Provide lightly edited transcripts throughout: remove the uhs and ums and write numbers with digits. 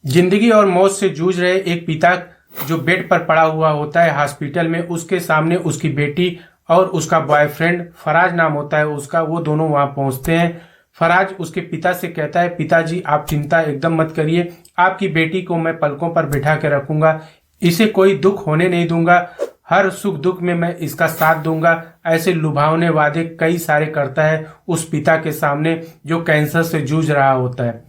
जिंदगी और मौत से जूझ रहे एक पिता जो बेड पर पड़ा हुआ होता है हॉस्पिटल में, उसके सामने उसकी बेटी और उसका बॉयफ्रेंड फराज नाम होता है उसका, वो दोनों वहां पहुंचते हैं। फराज उसके पिता से कहता है, पिताजी आप चिंता एकदम मत करिए, आपकी बेटी को मैं पलकों पर बिठा के रखूंगा, इसे कोई दुख होने नहीं दूंगा, हर सुख दुख में मैं इसका साथ दूंगा। ऐसे लुभावने वादे कई सारे करता है उस पिता के सामने जो कैंसर से जूझ रहा होता है।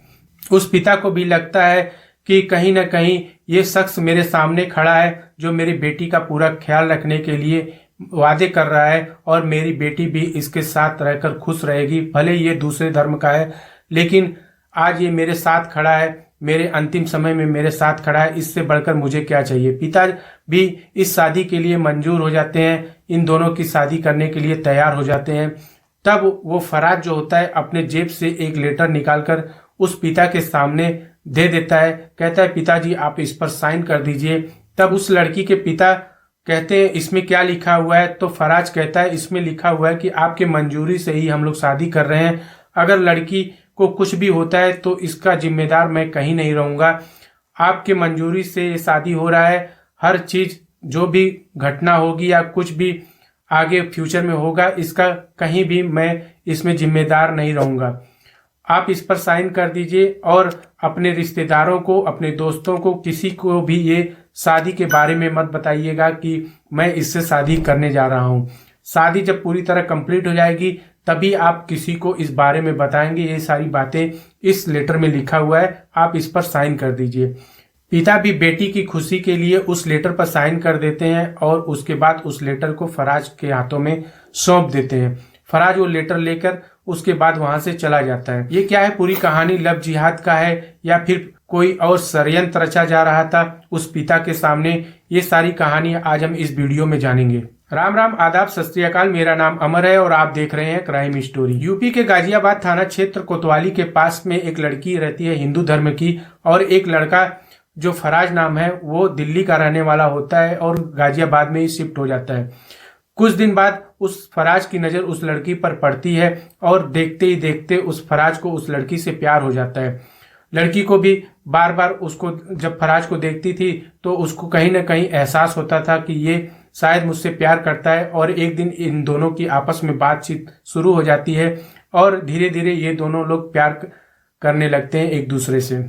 उस पिता को भी लगता है कि कहीं ना कहीं ये शख्स मेरे सामने खड़ा है जो मेरी बेटी का पूरा ख्याल रखने के लिए वादे कर रहा है और मेरी बेटी भी इसके साथ रहकर खुश रहेगी, भले ये दूसरे धर्म का है लेकिन आज ये मेरे साथ खड़ा है, मेरे अंतिम समय में मेरे साथ खड़ा है, इससे बढ़कर मुझे क्या चाहिए। पिता भी इस शादी के लिए मंजूर हो जाते हैं, इन दोनों की शादी करने के लिए तैयार हो जाते हैं। तब वो फराज जो होता है अपने जेब से एक लेटर निकालकर उस पिता के सामने दे देता है, कहता है पिताजी आप इस पर साइन कर दीजिए। तब उस लड़की के पिता कहते हैं इसमें क्या लिखा हुआ है, तो फराज कहता है इसमें लिखा हुआ है कि आपके मंजूरी से ही हम लोग शादी कर रहे हैं, अगर लड़की को कुछ भी होता है तो इसका जिम्मेदार मैं कहीं नहीं रहूंगा, आपके मंजूरी से ये शादी हो रहा है, हर चीज जो भी घटना होगी या कुछ भी आगे फ्यूचर में होगा इसका कहीं भी मैं इसमें जिम्मेदार नहीं रहूंगा, आप इस पर साइन कर दीजिए और अपने रिश्तेदारों को, अपने दोस्तों को, किसी को भी ये शादी के बारे में मत बताइएगा कि मैं इससे शादी करने जा रहा हूँ। शादी जब पूरी तरह कंप्लीट हो जाएगी तभी आप किसी को इस बारे में बताएंगे, ये सारी बातें इस लेटर में लिखा हुआ है, आप इस पर साइन कर दीजिए। पिता भी बेटी की खुशी के लिए उस लेटर पर साइन कर देते हैं और उसके बाद उस लेटर को फराज के हाथों में सौंप देते हैं। फराज वो लेटर लेकर उसके बाद वहां से चला जाता है। ये क्या है, पूरी कहानी लव जिहाद का है या फिर कोई और षड्यंत्र रचा जा रहा था उस पिता के सामने, ये सारी कहानी आज हम इस वीडियो में जानेंगे। राम राम, आदाब, सत श्री अकाल, मेरा नाम अमर है और आप देख रहे हैं क्राइम स्टोरी। यूपी के गाजियाबाद थाना क्षेत्र कोतवाली के पास में एक लड़की रहती है हिंदू धर्म की और एक लड़का जो फराज नाम है वो दिल्ली का रहने वाला होता है और गाजियाबाद में ही शिफ्ट हो जाता है। कुछ दिन बाद उस फराज की नजर उस लड़की पर पड़ती है और देखते ही देखते उस फराज को उस लड़की से प्यार हो जाता है। लड़की को भी बार बार उसको जब फराज को देखती थी तो उसको कहीं ना कहीं एहसास होता था कि ये शायद मुझसे प्यार करता है और एक दिन इन दोनों की आपस में बातचीत शुरू हो जाती है और धीरे धीरे ये दोनों लोग प्यार करने लगते हैं एक दूसरे से।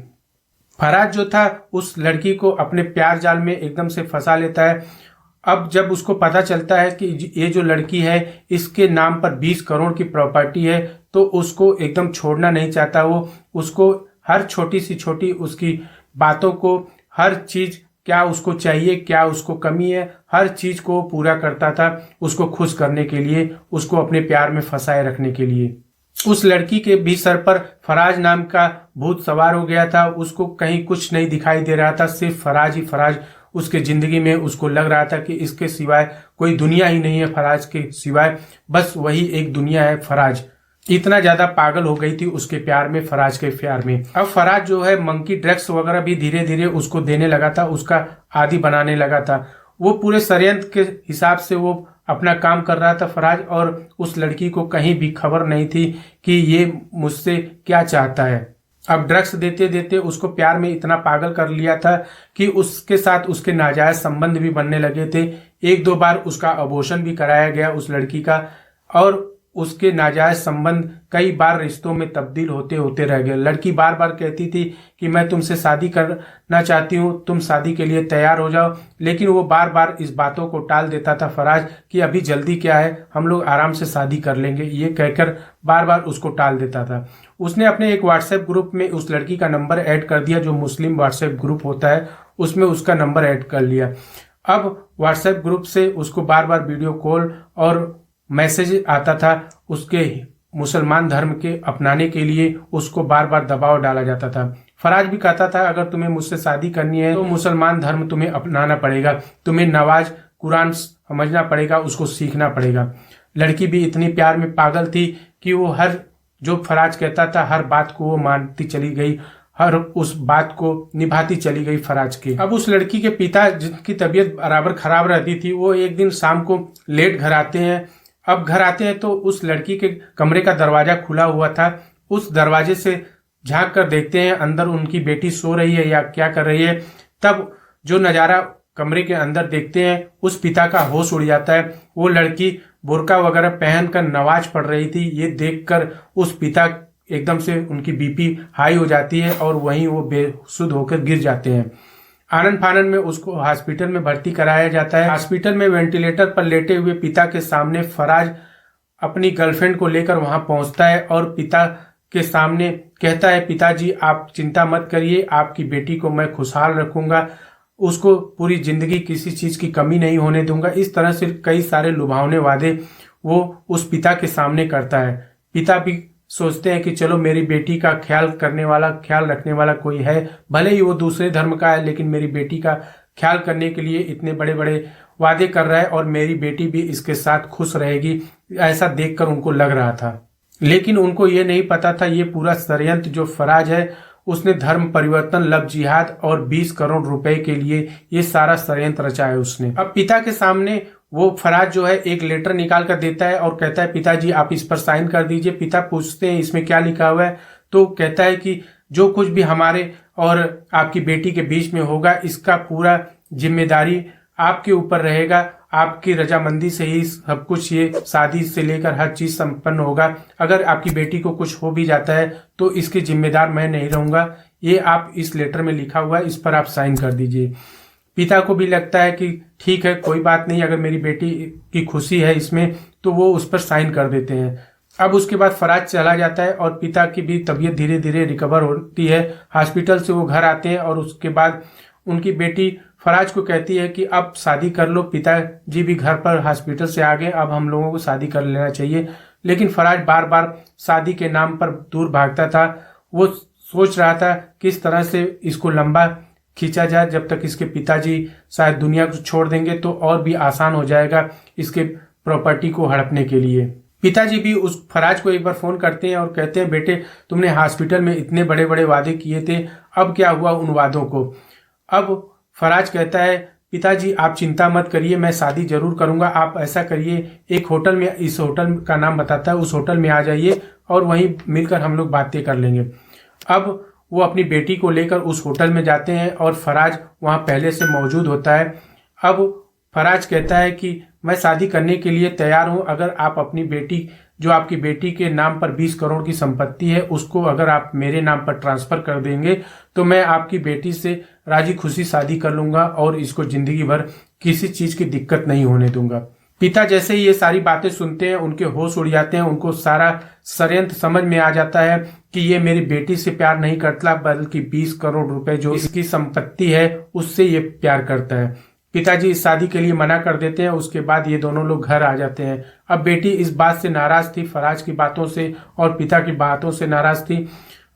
फराज जो था उस लड़की को अपने प्यार जाल में एकदम से फंसा लेता है। अब जब उसको पता चलता है कि ये जो लड़की है इसके नाम पर 20 करोड़ की प्रॉपर्टी है तो उसको एकदम छोड़ना नहीं चाहता। वो उसको हर छोटी सी छोटी उसकी बातों को, हर चीज क्या उसको चाहिए, क्या उसको कमी है, हर चीज को पूरा करता था उसको खुश करने के लिए, उसको अपने प्यार में फंसाए रखने के लिए। उस लड़की के भी सर पर फराज नाम का भूत सवार हो गया था, उसको कहीं कुछ नहीं दिखाई दे रहा था, सिर्फ फराज ही फराज उसके जिंदगी में। उसको लग रहा था कि इसके सिवाय कोई दुनिया ही नहीं है, फराज के सिवाय बस वही एक दुनिया है फराज। इतना ज्यादा पागल हो गई थी उसके प्यार में, फराज के प्यार में। अब फराज जो है मंकी ड्रग्स वगैरह भी धीरे धीरे उसको देने लगा था, उसका आदी बनाने लगा था। वो पूरे षड्यंत्र के हिसाब से वो अपना काम कर रहा था फराज और उस लड़की को कहीं भी खबर नहीं थी कि ये मुझसे क्या चाहता है। अब ड्रग्स देते देते उसको प्यार में इतना पागल कर लिया था कि उसके साथ उसके नाजायज संबंध भी बनने लगे थे। एक दो बार उसका अबॉर्शन भी कराया गया उस लड़की का और उसके नाजायज संबंध कई बार रिश्तों में तब्दील होते होते रह गए। लड़की बार बार कहती थी कि मैं तुमसे शादी करना चाहती हूँ, तुम शादी के लिए तैयार हो जाओ, लेकिन वो बार बार इस बातों को टाल देता था फराज कि अभी जल्दी क्या है, हम लोग आराम से शादी कर लेंगे, ये कहकर बार बार उसको टाल देता था। उसने अपने एक व्हाट्सएप ग्रुप में उस लड़की का नंबर ऐड कर दिया, जो मुस्लिम व्हाट्सएप ग्रुप होता है उसमें उसका नंबर ऐड कर लिया। अब व्हाट्सएप ग्रुप से उसको बार बार वीडियो कॉल और मैसेज आता था, उसके मुसलमान धर्म के अपनाने के लिए उसको बार बार दबाव डाला जाता था। फराज भी कहता था अगर तुम्हें मुझसे शादी करनी है तो मुसलमान धर्म तुम्हें अपनाना पड़ेगा, तुम्हें नमाज कुरान समझना पड़ेगा, उसको सीखना पड़ेगा। लड़की भी इतनी प्यार में पागल थी कि वो हर जो फराज कहता था हर बात को वो मानती चली गई, हर उस बात को निभाती चली गई फराज की। अब उस लड़की के पिता जिनकी तबीयत बराबर खराब रहती थी वो एक दिन शाम को लेट घर आते हैं। अब घर आते हैं तो उस लड़की के कमरे का दरवाजा खुला हुआ था, उस दरवाजे से झांक कर देखते हैं अंदर उनकी बेटी सो रही है या क्या कर रही है। तब जो नज़ारा कमरे के अंदर देखते हैं, उस पिता का होश उड़ जाता है। वो लड़की बुर्का वगैरह पहनकर नमाज पढ़ रही थी। ये देखकर उस पिता एकदम से उनकी बीपी हाई हो जाती है और वहीं वो बेसुध होकर गिर जाते हैं। आनन फानन में उसको हॉस्पिटल में भर्ती कराया जाता है। हॉस्पिटल में वेंटिलेटर पर लेटे हुए पिता के सामने फराज अपनी गर्लफ्रेंड को लेकर वहां पहुंचता है और पिता के सामने कहता है, पिताजी आप चिंता मत करिए, आपकी बेटी को मैं खुशहाल रखूंगा, उसको पूरी जिंदगी किसी चीज की कमी नहीं होने दूंगा। इस तरह से कई सारे लुभावने वादे वो उस पिता के सामने करता है। पिता भी सोचते हैं कि चलो मेरी बेटी का ख्याल रखने वाला कोई है, भले ही वो दूसरे धर्म का है, लेकिन मेरी बेटी का ख्याल करने के लिए इतने बड़े बड़े वादे कर रहा है और मेरी बेटी भी इसके साथ खुश रहेगी, ऐसा देखकर उनको लग रहा था। लेकिन उनको ये नहीं पता था ये पूरा षड्यंत्र जो फराज है उसने धर्म परिवर्तन, लव जिहाद और 20 करोड़ रुपए के लिए ये सारा षड्यंत्र रचा है उसने। अब पिता के सामने वो फराज जो है एक लेटर निकाल कर देता है और कहता है, पिताजी आप इस पर साइन कर दीजिए। पिता पूछते हैं इसमें क्या लिखा हुआ है, तो कहता है कि जो कुछ भी हमारे और आपकी बेटी के बीच में होगा इसका पूरा जिम्मेदारी आपके ऊपर रहेगा, आपकी रजामंदी से ही सब कुछ, ये शादी से लेकर हर चीज संपन्न होगा। अगर आपकी बेटी को कुछ हो भी जाता है तो इसके जिम्मेदार मैं नहीं रहूंगा। ये आप इस लेटर में लिखा हुआ है, इस पर आप साइन कर दीजिए। पिता को भी लगता है कि ठीक है, कोई बात नहीं, अगर मेरी बेटी की खुशी है इसमें तो वो उस पर साइन कर देते हैं। अब उसके बाद फराज चला जाता है और पिता की भी तबीयत धीरे धीरे रिकवर होती है। हॉस्पिटल से वो घर आते हैं और उसके बाद उनकी बेटी फराज को कहती है कि अब शादी कर लो, पिताजी भी घर पर हॉस्पिटल से आ गए, अब हम लोगों को शादी कर लेना चाहिए। लेकिन फराज बार बार शादी के नाम पर दूर भागता था। वो सोच रहा था किस तरह से इसको लंबा खींचा जाए, जब तक इसके पिताजी शायद दुनिया को छोड़ देंगे तो और भी आसान हो जाएगा इसके प्रॉपर्टी को हड़पने के लिए। पिताजी भी उस फराज को एक बार फोन करते हैं और कहते हैं, बेटे तुमने हॉस्पिटल में इतने बड़े बड़े वादे किए थे, अब क्या हुआ उन वादों को। अब फराज कहता है, पिताजी आप चिंता मत करिए, मैं शादी जरूर करूंगा। आप ऐसा करिए, एक होटल में, इस होटल का नाम बताता है, उस होटल में आ जाइए और वहीं मिलकर हम लोग बातें कर लेंगे। अब वो अपनी बेटी को लेकर उस होटल में जाते हैं और फराज वहां पहले से मौजूद होता है। अब फराज कहता है कि मैं शादी करने के लिए तैयार हूं, अगर आप अपनी बेटी, जो आपकी बेटी के नाम पर 20 करोड़ की संपत्ति है, उसको अगर आप मेरे नाम पर ट्रांसफर कर देंगे तो मैं आपकी बेटी से राजी खुशी शादी कर लूंगा और इसको जिंदगी भर किसी चीज की दिक्कत नहीं होने दूंगा। पिता जैसे ही ये सारी बातें सुनते हैं उनके होश उड़ जाते हैं। उनको सारा षड्यंत्र समझ में आ जाता है कि ये मेरी बेटी से प्यार नहीं करता, बल्कि 20 करोड़ रुपए जो इसकी संपत्ति है उससे ये प्यार करता है। पिताजी इस शादी के लिए मना कर देते हैं। उसके बाद ये दोनों लोग घर आ जाते हैं। अब बेटी इस बात से नाराज थी, फराज की बातों से और पिता की बातों से नाराज थी।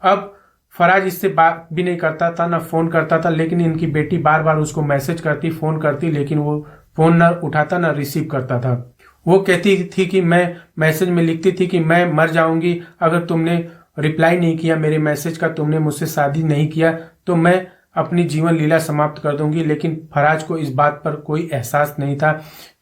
अब फराज इससे बात भी नहीं करता था, ना फोन करता था, लेकिन इनकी बेटी बार बार उसको मैसेज करती, फोन करती, लेकिन वो फोन न उठाता न रिसीव करता था। वो कहती थी कि मैं मैसेज में लिखती थी कि मैं मर जाऊंगी अगर तुमने रिप्लाई नहीं किया मेरे मैसेज का, तुमने मुझसे शादी नहीं किया तो मैं अपनी जीवन लीला समाप्त कर दूंगी। लेकिन फराज को इस बात पर कोई एहसास नहीं था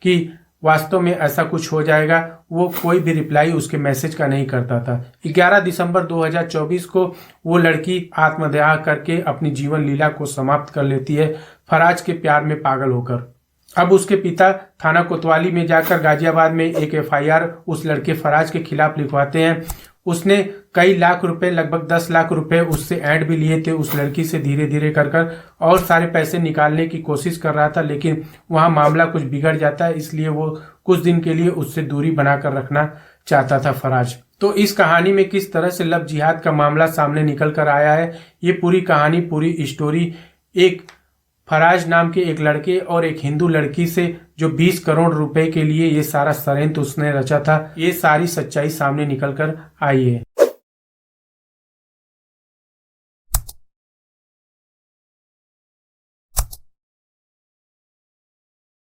कि वास्तव में ऐसा कुछ हो जाएगा। वो कोई भी रिप्लाई उसके मैसेज का नहीं करता था। 11 दिसंबर 2024 को वो लड़की आत्मदाह करके अपनी जीवन लीला को समाप्त कर लेती है, फराज के प्यार में पागल होकर। अब उसके पिता थाना कोतवाली में जाकर गाजियाबाद में एक FIR उस लड़के फराज के खिलाफ लिखवाते हैं। उसने कई लाख रुपए, लगभग 10 लाख रुपए उससे ऐड भी लिए थे उस लड़की से, धीरे धीरे कर और सारे पैसे निकालने की कोशिश कर रहा था। लेकिन वहां मामला कुछ बिगड़ जाता है, इसलिए वो कुछ दिन के लिए उससे दूरी बनाकर रखना चाहता था फराज। तो इस कहानी में किस तरह से लव जिहाद का मामला सामने निकल कर आया है, ये पूरी कहानी, पूरी स्टोरी एक फराज नाम के एक लड़के और एक हिंदू लड़की से जो 20 करोड़ रुपए के लिए ये सारा षड्यंत्र उसने रचा था, ये सारी सच्चाई सामने निकल कर आई है।